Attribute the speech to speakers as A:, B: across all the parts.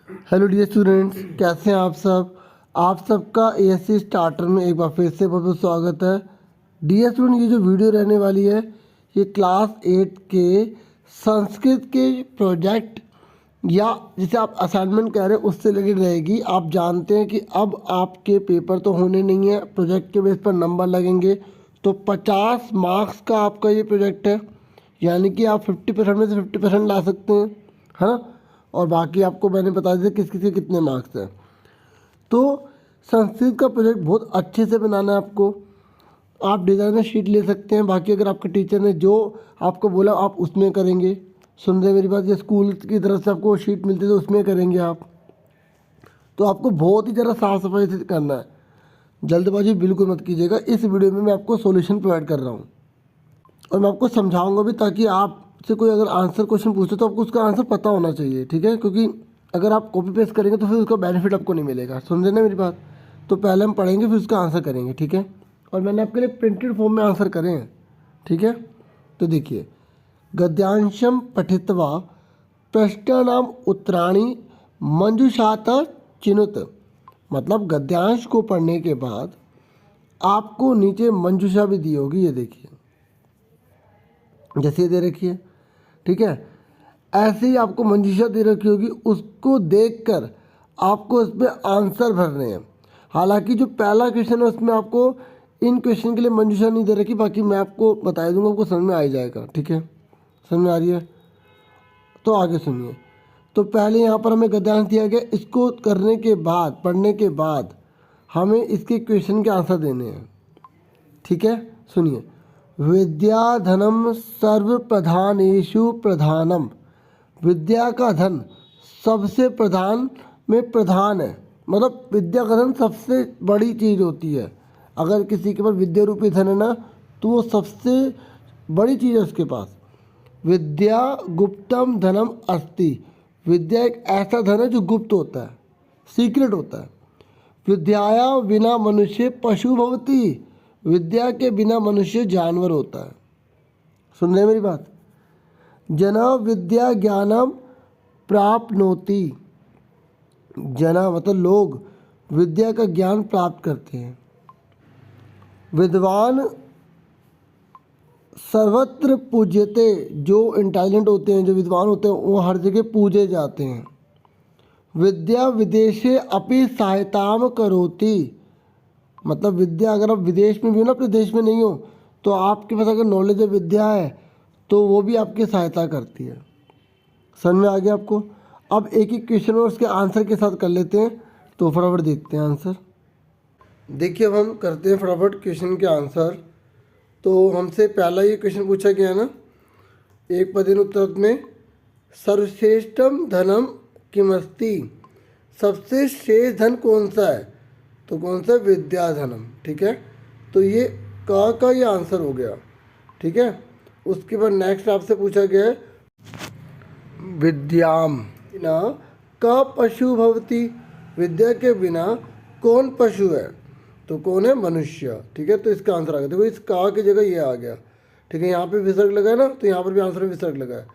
A: Hello dear students, कैसे हैं आप सब। आप सबका एएससी स्टार्टर में एक बार फिर से बहुत बहुत स्वागत है। डियर स्टूडेंट, ये जो वीडियो रहने वाली है ये क्लास 8 के संस्कृत के प्रोजेक्ट या जिसे आप असाइनमेंट कह रहे हैं उससे रिलेटेड रहेगी। आप जानते हैं कि अब आपके पेपर तो होने नहीं है, प्रोजेक्ट के बेस पर नंबर लगेंगे। तो 50 मार्क्स का आपका ये प्रोजेक्ट है, यानी कि आप 50% में से 50% ला सकते हैं, है ना। और बाकी आपको मैंने बता दिया किस किस के कितने मार्क्स हैं। तो संस्कृत का प्रोजेक्ट बहुत अच्छे से बनाना है आपको। आप डिज़ाइनर शीट ले सकते हैं, बाकी अगर आपके टीचर ने जो आपको बोला आप उसमें करेंगे। सुन रहे मेरी बात, ये स्कूल की तरफ से आपको शीट मिलती है तो उसमें करेंगे आप। तो आपको बहुत ही ज़्यादा साफ़ सफाई से करना है, जल्दबाजी बिल्कुल मत कीजिएगा। इस वीडियो में मैं आपको सॉल्यूशन प्रोवाइड कर रहा हूँ और मैं आपको समझाऊंगा भी, ताकि आपसे कोई अगर आंसर क्वेश्चन पूछे तो आपको उसका आंसर पता होना चाहिए, ठीक है। क्योंकि अगर आप कॉपी पेस्ट करेंगे तो फिर उसका बेनिफिट आपको नहीं मिलेगा। सुन रहे ना मेरी बात। तो पहले हम पढ़ेंगे फिर उसका आंसर करेंगे, ठीक है। और मैंने आपके लिए प्रिंटेड फॉर्म में आंसर करे हैं, ठीक है। तो देखिए, गद्यांशम पठित्वा प्रश्नानाम उत्तराणी मंजुषात चिनुत। मतलब गद्यांश को पढ़ने के बाद आपको नीचे मंजुषा भी दी होगी, ये देखिए जैसे दे रखी है, ठीक है। ऐसे ही आपको मंजूषा दे रखी होगी, उसको देखकर आपको इसमें आंसर भरने हैं। हालांकि जो पहला क्वेश्चन है उसमें आपको इन क्वेश्चन के लिए मंजूषा नहीं दे रखी, बाकी मैं आपको बता दूंगा, आपको समझ में आ ही जाएगा, ठीक है। समझ में आ रही है तो आगे सुनिए। तो पहले यहाँ पर हमें गद्यांश दिया गया, इसको करने के बाद पढ़ने के बाद हमें इसके क्वेश्चन के आंसर देने हैं, ठीक है। सुनिए, विद्याधनम सर्व प्रधानेषु प्रधानम। विद्या का धन सबसे प्रधान में प्रधान है, मतलब विद्या का धन सबसे बड़ी चीज़ होती है। अगर किसी के पास विद्या रूपी धन है ना, तो वो सबसे बड़ी चीज़ है उसके पास। विद्या गुप्तम धनम अस्ति। विद्या एक ऐसा धन है जो गुप्त होता है, सीक्रेट होता है। विद्याया बिना मनुष्य पशु भवति। विद्या के बिना मनुष्य जानवर होता है। सुन रहे मेरी बात। जना विद्या ज्ञानम प्राप्नोति। जना मतलब लोग विद्या का ज्ञान प्राप्त करते हैं। विद्वान सर्वत्र पूज्यते। जो इंटेलिजेंट होते हैं, जो विद्वान होते हैं, वो हर जगह पूजे जाते हैं। विद्या विदेशे अपि सहायताम करोति। मतलब विद्या अगर आप विदेश में भी हो ना, अपने देश में नहीं हो, तो आपके पास अगर नॉलेज है, विद्या है, तो वो भी आपकी सहायता करती है। समझ में आ गया आपको। अब एक एक क्वेश्चन और उसके आंसर के साथ कर लेते हैं, तो फटाफट देखते हैं आंसर। देखिए, अब हम करते हैं फटाफट क्वेश्चन के आंसर। तो हमसे पहला ये क्वेश्चन पूछा गया है ना, एक पदेन उत्तर में, सर्वश्रेष्ठम धनम किमस्ति। सबसे श्रेष्ठ धन कौन सा है, तो कौन सा, विद्या धनम, ठीक है। तो ये का ये आंसर हो गया, ठीक है। उसके बाद नेक्स्ट आपसे पूछा गया है, विद्याम बिना का पशु भवति। विद्या के बिना कौन पशु है, तो कौन है, मनुष्य, ठीक है। तो इसका आंसर आ गया। देखो, इस का की जगह ये आ गया, ठीक है। यहाँ पे विसर्ग लगा है ना, तो यहाँ पर भी आंसर में विसर्ग लगा है,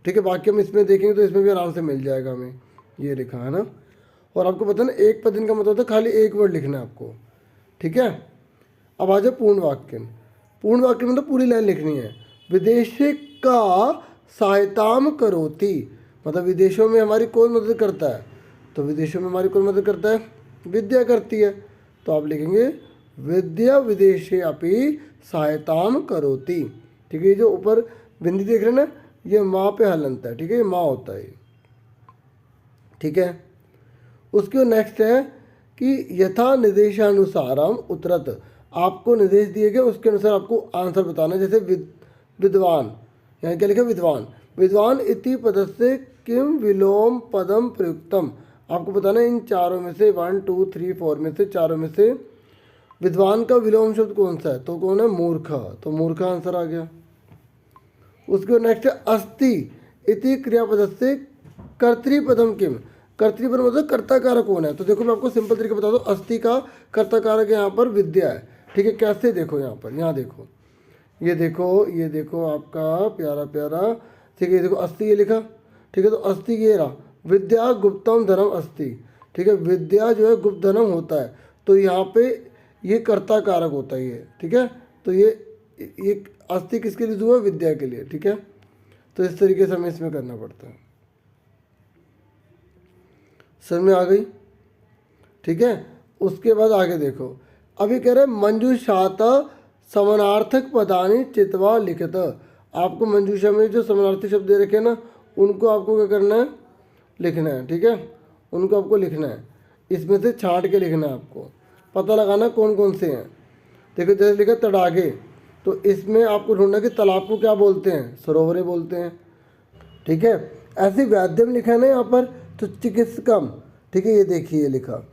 A: ठीक है। बाकी हम इसमें देखेंगे तो इसमें भी आराम से मिल जाएगा हमें, ये लिखा है ना। और आपको पता है ना, एक पद का मतलब था खाली एक वर्ड लिखना है आपको, ठीक है। अब आ जाए पूर्ण वाक्य। पूर्ण वाक्य मतलब पूरी लाइन लिखनी है। विदेशी का सहायताम करोति। मतलब विदेशों में हमारी कौन मदद करता है, तो विदेशों में हमारी कौन मदद करता है, विद्या करती है। तो आप लिखेंगे विद्या विदेशे अपि सहायताम करोति, ठीक है। ये जो ऊपर बिंदी देख रहे हैं ना, ये माँ पे हलंत है, ठीक है, ये माँ होता है, ठीक है। उसके नेक्स्ट है कि यथा निर्देशानुसारम उत्तरत। आपको निर्देश दिए गए उसके अनुसार आपको आंसर बताना है। जैसे विद्वान, यहाँ क्या लिखा, विद्वान। विद्वान इति पदस्य किम विलोम पदम प्रयुक्तम। आपको बताना है इन चारों में से 1 2 3 4 में से चारों में से विद्वान का विलोम शब्द कौन सा है, तो कौन है, मूर्ख। तो मूर्ख आंसर आ गया। उसके नेक्स्ट है अस्ति इति क्रियापदस्य कर्तृपदम किम। कर्तृपद मतलब कर्ता कारक कौन है, तो देखो मैं आपको सिंपल तरीके बता दूं, अस्ति का कर्ता कारक यहाँ पर विद्या है, ठीक है। कैसे, देखो यहाँ पर, यहाँ देखो, ये देखो आपका प्यारा प्यारा, ठीक है। ये देखो अस्ति ये लिखा, ठीक है। तो अस्ति ये रहा, विद्या गुप्तम धनम अस्ति, ठीक है, विद्या जो है गुप्त धनम होता है, तो यहाँ पे ये कर्ता कारक होता है ये, ठीक है, तो ये अस्ति किसके लिए हुआ, विद्या के लिए, ठीक है, तो इस तरीके से हमें इसमें करना पड़ता है। समझ में आ गई, ठीक है। उसके बाद आगे देखो, अभी कह रहे मंजूषात समानार्थक पदानी चित्वा लिखित, आपको मंजूषा में जो समानार्थी शब्द दे रखे हैं ना, उनको आपको क्या करना है, लिखना है, ठीक है, उनको आपको लिखना है, इसमें से छांट के लिखना है, आपको पता लगाना कौन कौन से हैं। देखो जैसे लिखा तड़ागे, तो इसमें आपको ढूंढना कि तालाब को क्या बोलते हैं, सरोवरे बोलते हैं, ठीक है। ऐसे व्याध्यम लिखा है ना यहाँ पर, तो चिकित्सकम, ठीक है, ये देखिए ये लिखा।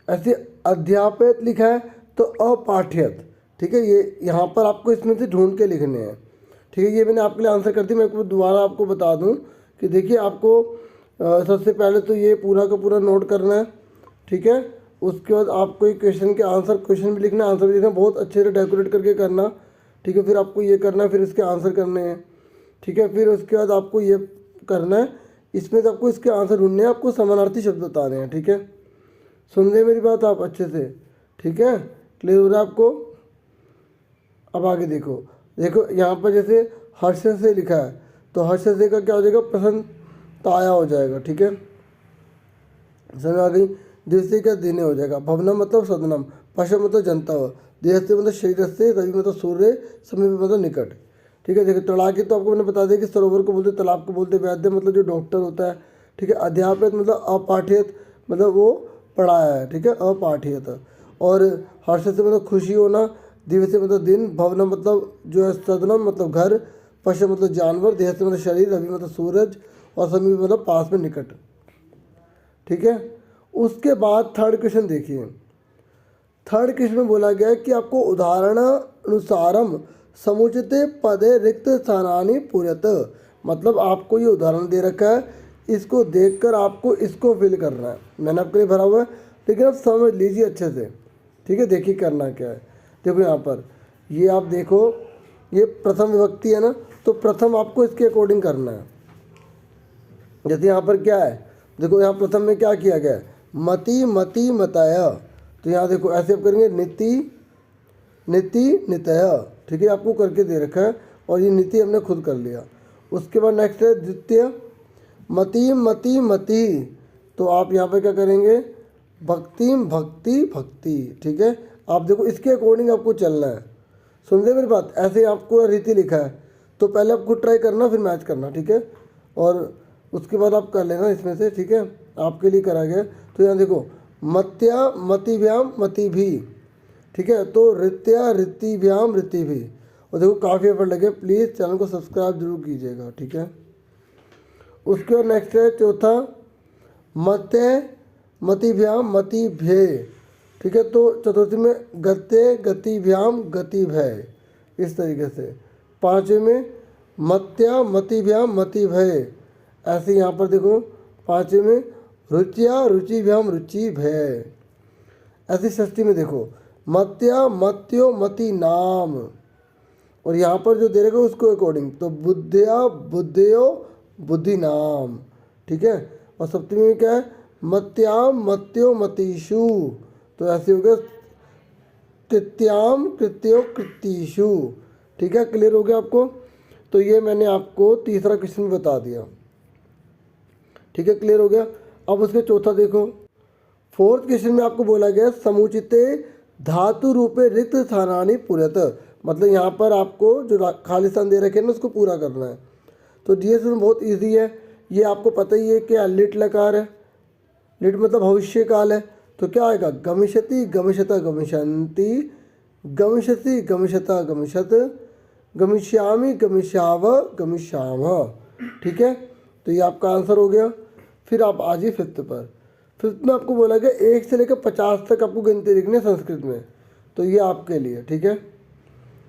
A: ऐसे अध्यापित लिखा है तो अपाठ्यत, ठीक है, ये यहाँ पर आपको इसमें से ढूंढ के लिखने हैं, ठीक है। ये मैंने आपके लिए आंसर कर दी, मैं आपको दोबारा आपको बता दूँ कि देखिए आपको सबसे पहले तो ये पूरा का पूरा नोट करना है, ठीक है। उसके बाद आपको एक क्वेश्चन के आंसर, क्वेश्चन भी लिखना, आंसर भी लिखना, बहुत अच्छे से डेकोरेट करके करना, ठीक है। फिर आपको ये करना है, फिर इसके आंसर करने हैं, ठीक है। फिर उसके बाद आपको ये करना है, इसमें तो आपको इसके आंसर ढूंढने हैं, आपको समानार्थी शब्द बताने हैं, ठीक है। सुन रहे मेरी बात आप अच्छे से, ठीक है, क्लियर हो रहा है आपको। अब आगे देखो, देखो यहाँ पर जैसे हर्ष से लिखा है, तो हर्ष से का क्या हो जाएगा, प्रसन्नताया हो जाएगा, ठीक है, समझ आ गई। दिवसी का दिने हो जाएगा, भवनम मतलब सदनम, पशु मतलब जनता हो, देह से मतलब शरीर से, रवि मतलब सूर्य, समीप मतलब निकट, ठीक है। देखिए तड़ाके तो आपको मैंने बता दिया कि सरोवर को बोलते, तालाब को बोलते, वैद्य मतलब जो डॉक्टर होता है, ठीक है। अध्यापित मतलब अपाठ्यत, मतलब वो पढ़ाया है, ठीक है, अपाठ्यत। और हर्ष से मतलब खुशी होना, दिवस से मतलब दिन, भवन मतलब जो है सदनम मतलब घर, पशु मतलब जानवर, देह से मतलब शरीर, रवि मतलब सूरज, और समीप मतलब पास में, निकट, ठीक है। उसके बाद थर्ड क्वेश्चन देखिए, थर्ड क्वेश्चन में बोला गया है कि आपको उदाहरणानुसारम समुचित पदे रिक्त स्थानानि पूरयत, मतलब आपको ये उदाहरण दे रखा है, इसको देखकर आपको इसको फिल करना है, मैंने आपके लिए भरा हुआ है, लेकिन आप समझ लीजिए अच्छे से, ठीक है। देखिए करना क्या है, देखो यहाँ पर ये आप देखो, ये प्रथम विभक्ति है ना, तो प्रथम आपको इसके अकॉर्डिंग करना है। जैसे यहाँ पर क्या है, देखो यहाँ प्रथम में क्या किया गया है, मति मति मताया, तो यहाँ देखो ऐसे आप करेंगे नीति नीति नितय, ठीक है, आपको करके दे रखा है, और ये नीति हमने खुद कर लिया। उसके बाद नेक्स्ट है द्वितीय मति मति मति, तो आप यहाँ पर क्या करेंगे, भक्ति भक्ति भक्ति, ठीक है। आप देखो इसके अकॉर्डिंग आपको चलना है, सुनते मेरी बात, ऐसे आपको रीति लिखा है, तो पहले आप खुद ट्राई करना, फिर मैच करना, ठीक है, और उसके बाद आप कर लेना इसमें से, ठीक है, आपके लिए करा गया। तो यहाँ देखो मत्या मतिभ्याम मति भी, ठीक है, तो रित्या ऋतिभ्याम ऋति भी, और देखो काफ़ी एफर्ट लगे, प्लीज़ चैनल को सब्सक्राइब जरूर कीजिएगा, ठीक है। उसके बाद नेक्स्ट है चौथा मत्य मतिभ्याम मति भय, ठीक है, तो चतुर्थी में गत्य गतिभ्याम गति भय, इस तरीके से। पाँचवें में मत्या मतिभ्याम मति भय, ऐसे यहाँ पर देखो पाँचवें में रुचिया रुचिभ्याम रुचि भय। ऐसे षष्ठी में देखो मत्या मत्यो मति नाम, और यहाँ पर जो दे रखा उसको अकॉर्डिंग, तो बुद्धया बुद्धयो बुद्धि नाम, ठीक है। और सप्तमी में क्या है, मत्याम मत्यो मतीषु, तो ऐसे हो गया कृत्याम कृत्यो कृतिषु, ठीक है, क्लियर हो गया आपको। तो ये मैंने आपको तीसरा क्वेश्चन बता दिया, ठीक है, क्लियर हो गया। अब उसके चौथा देखो, फोर्थ क्वेश्चन में आपको बोला गया समुचिते धातु रूपे रिक्त स्थानानि पूरयत, मतलब यहाँ पर आपको जो खाली स्थान दे रखे हैं ना उसको पूरा करना है। तो डीएस में बहुत इजी है, ये आपको पता ही है कि लिट लकार है, लिट मतलब भविष्य काल है, तो क्या आएगा गमिष्यति गमिष्यता गमिष्यन्ति गमिष्यति गमिष्यता गमिष्यत गमिष्यामि गमिष्याव गमिष्याम, ठीक है। तो ये आपका आंसर हो गया। फिर आप आ जाइए फिफ्थ पर। फिफ्थ में आपको बोला गया 1 से लेकर 50 तक आपको गिनती लिखनी है संस्कृत में, तो ये आपके लिए, ठीक है।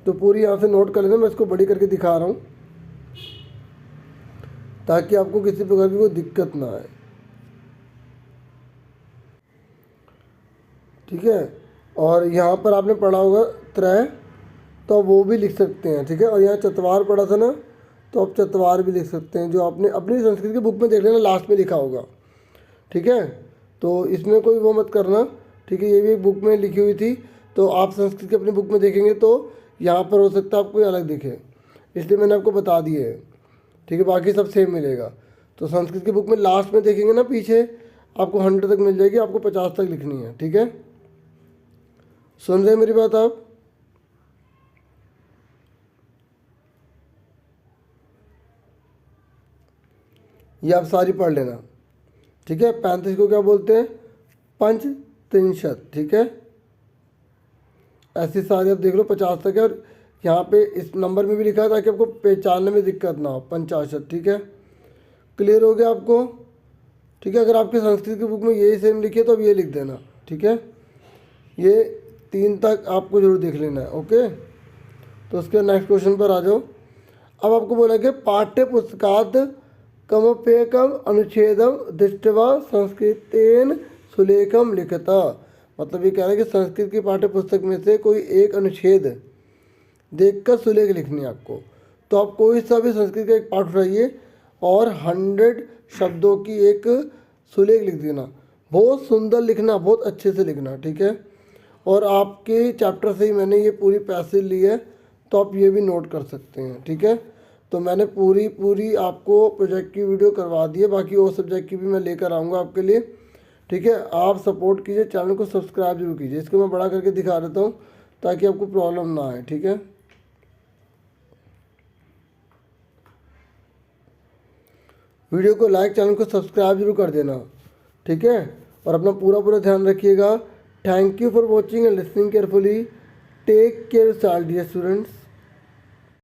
A: तो पूरी यहाँ से नोट कर लेना, मैं इसको बड़ी करके दिखा रहा हूँ ताकि आपको किसी प्रकार की कोई दिक्कत ना आए, ठीक है। और यहाँ पर आपने पढ़ा होगा त्रय, तो वो भी लिख सकते हैं, ठीक है। और यहाँ चतवार पढ़ा था ना, तो आप चतवार भी लिख सकते हैं, जो आपने अपनी संस्कृत की बुक में देख लेना, लास्ट में लिखा होगा, ठीक है। तो इसमें कोई वो मत करना, ठीक है। ये भी एक बुक में लिखी हुई थी, तो आप संस्कृत की अपनी बुक में देखेंगे तो यहाँ पर हो सकता है आपको कोई अलग दिखे, इसलिए मैंने आपको बता दिए है, ठीक है। बाकी सब सेम मिलेगा। तो संस्कृत की बुक में लास्ट में देखेंगे ना, पीछे आपको 100 तक मिल जाएगी, आपको 50 तक लिखनी है, ठीक है। सुन रहे हैं मेरी बात आप? ये आप सारी पढ़ लेना, ठीक है। 35 को क्या बोलते हैं? पंचत्रिंशत, ठीक है। ऐसी सारी आप देख लो, 50 तक है। और यहाँ पे इस नंबर में भी लिखा है ताकि आपको पहचानने में दिक्कत ना हो, 50, ठीक है। क्लियर हो गया आपको? ठीक है। अगर आपके संस्कृत की बुक में यही सेम लिखे तो अब ये लिख देना, ठीक है। ये 3 तक आपको जरूर देख लेना है, ओके। तो उसके नेक्स्ट क्वेश्चन पर आ जाओ। अब आपको बोला कि पाठ्य पुस्तकात् कमप्येकम अनुच्छेदम दृष्ट्वा संस्कृतेन सुलेखम लिखता। मतलब ये कह रहा है कि संस्कृत की पाठ्य पुस्तक में से कोई एक अनुच्छेद देखकर सुलेख लिखनी है आपको। तो आप कोई सा भी संस्कृत का एक पाठ उठाइए और 100 शब्दों की एक सुलेख लिख देना। बहुत सुंदर लिखना, बहुत अच्छे से लिखना, ठीक है। और आपके चैप्टर से ही मैंने ये पूरी पैसेज ली है, तो आप ये भी नोट कर सकते हैं, ठीक है। तो मैंने पूरी आपको प्रोजेक्ट की वीडियो करवा दी है, बाकी और सब्जेक्ट की भी मैं लेकर आऊँगा आपके लिए, ठीक है। आप सपोर्ट कीजिए, चैनल को सब्सक्राइब जरूर कीजिए। इसको मैं बड़ा करके दिखा देता हूँ ताकि आपको प्रॉब्लम ना आए, ठीक है। वीडियो को लाइक, चैनल को सब्सक्राइब जरूर कर देना, ठीक है। और अपना पूरा ध्यान रखिएगा। Thank you for watching and listening carefully. Take care dear students.